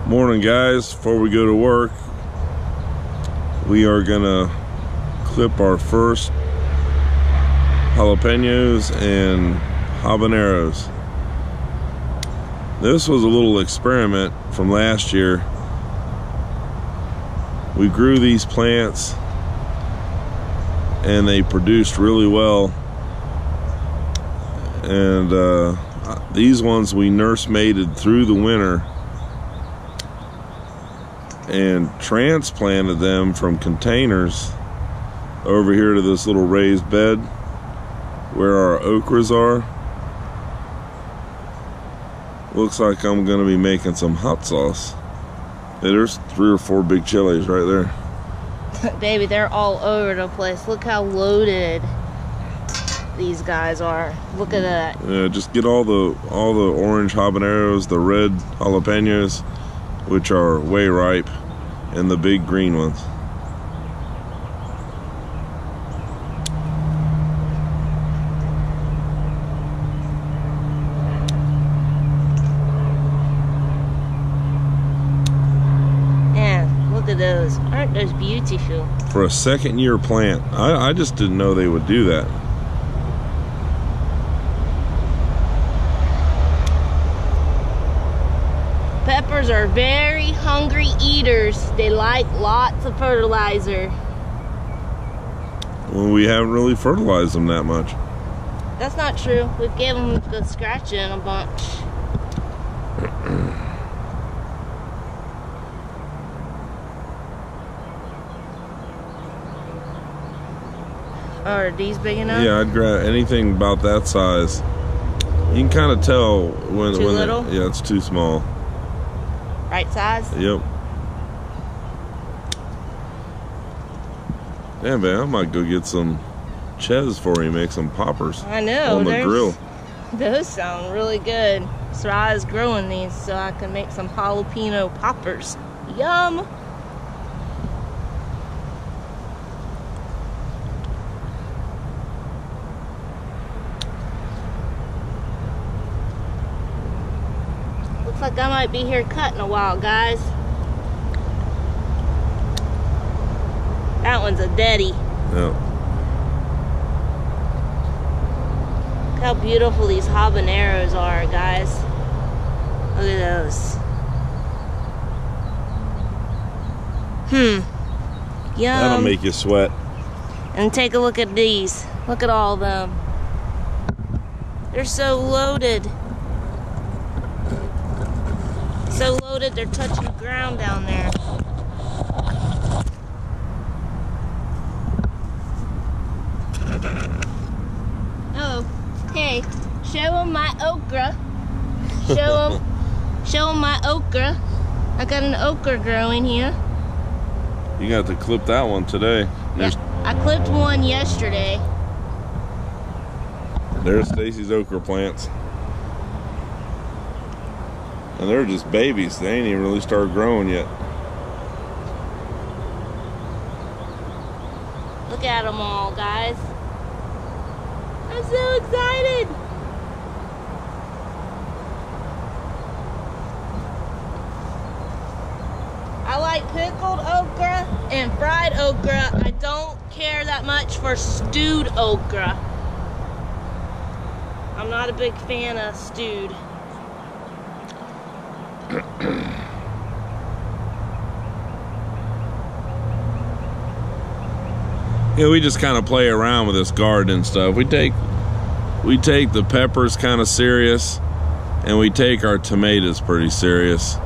Morning, guys. Before we go to work, we are gonna clip our first jalapenos and habaneros. This was a little experiment from last year. We grew these plants and they produced really well, and these ones we nursemated through the winter and transplanted them from containers over here to this little raised bed where our okras are. Looks like I'm gonna be making some hot sauce. Hey, there's 3 or 4 big chilies right there. Baby, they're all over the place. Look how loaded these guys are. Look at that. Yeah, just get all the orange habaneros, the red jalapenos, which are way ripe, and the big green ones. Man, look at those. Aren't those beautiful? For a second-year plant, I just didn't know they would do that. Peppers are very hungry eaters. They like lots of fertilizer. Well, we haven't really fertilized them that much. That's not true. We've given them the scratching a bunch. Are these big enough? Yeah, I'd grab anything about that size. You can kind of tell when Too little? yeah, it's too small. Right size? Yep. Yeah, man, I might go get some ches for you, make some poppers. I know. On the grill. Those sound really good. Sarai's growing these so I can make some jalapeno poppers. Yum! Looks like I might be here cutting a while, guys. That one's a deadie. Yeah. Look how beautiful these habaneros are, guys. Look at those. Yum. That'll make you sweat. And take a look at these. Look at all of them. They're so loaded. So loaded, they're touching the ground down there. Oh, hey, show them my okra. Show them my okra. I got an okra growing here. You got to clip that one today. Yeah, I clipped one yesterday. There's Stacy's okra plants. And they're just babies. They ain't even really started growing yet. Look at them all, guys. I'm so excited. I like pickled okra and fried okra. I don't care that much for stewed okra. I'm not a big fan of stewed. Yeah, we just kind of play around with this garden and stuff. We take the peppers kind of serious, and we take our tomatoes pretty serious.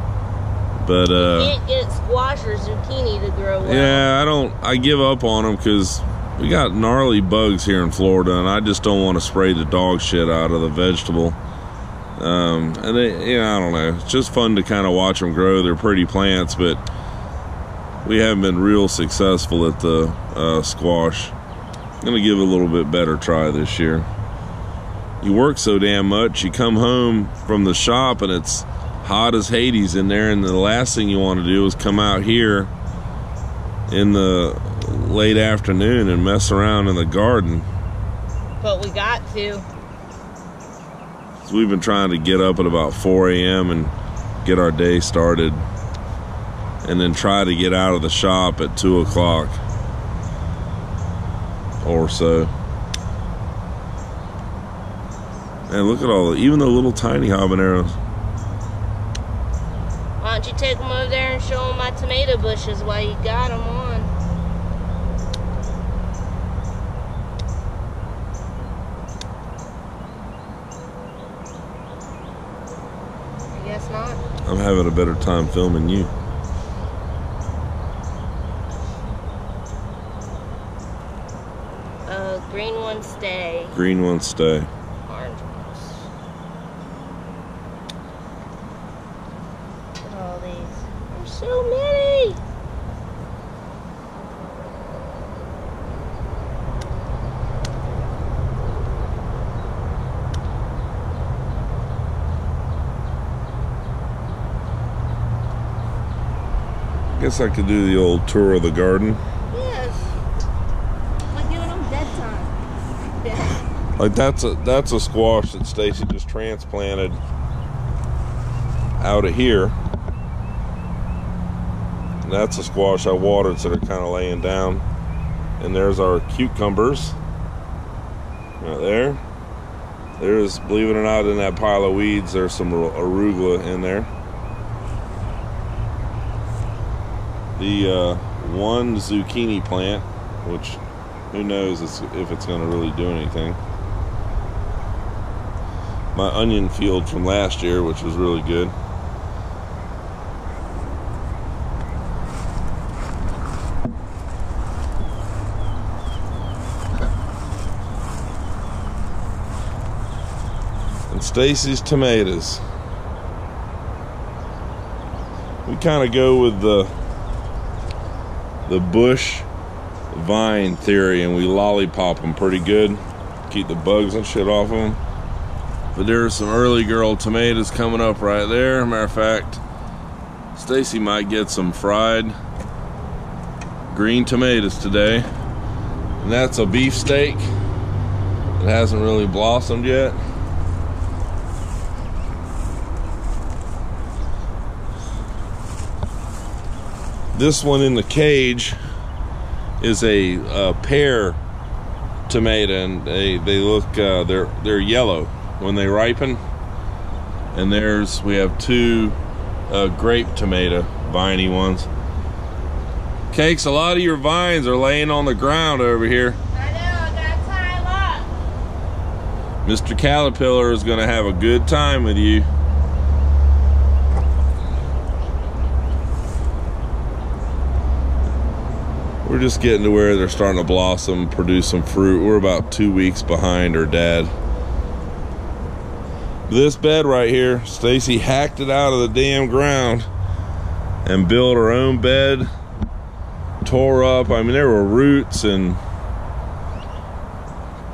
But You can't get squash or zucchini to grow well. yeah, I give up on them because we got gnarly bugs here in Florida, and I just don't want to spray the dog shit out of the vegetable. And they, I don't know. It's just fun to kind of watch them grow. They're pretty plants, but we haven't been real successful at the squash. I'm gonna give it a little bit better try this year. You work so damn much, you come home from the shop and it's hot as Hades in there, and the last thing you want to do is come out here in the late afternoon and mess around in the garden. But we got to. So we've been trying to get up at about 4 a.m. and get our day started and then try to get out of the shop at 2 o'clock or so. And look at all even the little tiny habaneros. Why don't you take them over there and show them my tomato bushes while you got them on? I guess not. I'm having a better time filming you. Green ones stay. Green ones stay. Orange ones. Look at all these. There's so many. Guess I could do the old tour of the garden. Like that's a squash that Stacy just transplanted out of here. And that's a squash I watered, so they're kind of laying down. And there's our cucumbers right there. There's, believe it or not, in that pile of weeds, there's some arugula in there. The one zucchini plant, which who knows if it's going to really do anything. My onion field from last year, which was really good. And Stacy's tomatoes. We kind of go with the bush vine theory, and we lollipop them pretty good, keep the bugs and shit off of them. But there's some early girl tomatoes coming up right there. Matter of fact, Stacy might get some fried green tomatoes today. And that's a beefsteak. It hasn't really blossomed yet. This one in the cage is a pear tomato, and they look they're yellow when they ripen. And we have two grape tomato viney ones. Cakes, a lot of your vines are laying on the ground over here. I know, I gotta tie them up. Mr. Caterpillar is gonna have a good time with you. We're just getting to where they're starting to blossom, produce some fruit. We're about 2 weeks behind her dad. This bed right here, Stacy hacked it out of the damn ground and built her own bed. Tore up, I mean, there were roots and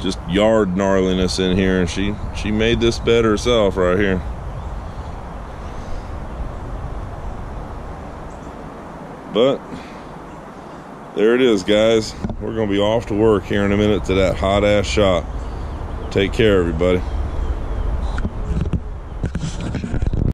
just yard gnarliness in here, and she made this bed herself right here. But there it is, guys. We're gonna be off to work here in a minute to that hot ass shop. Take care, everybody.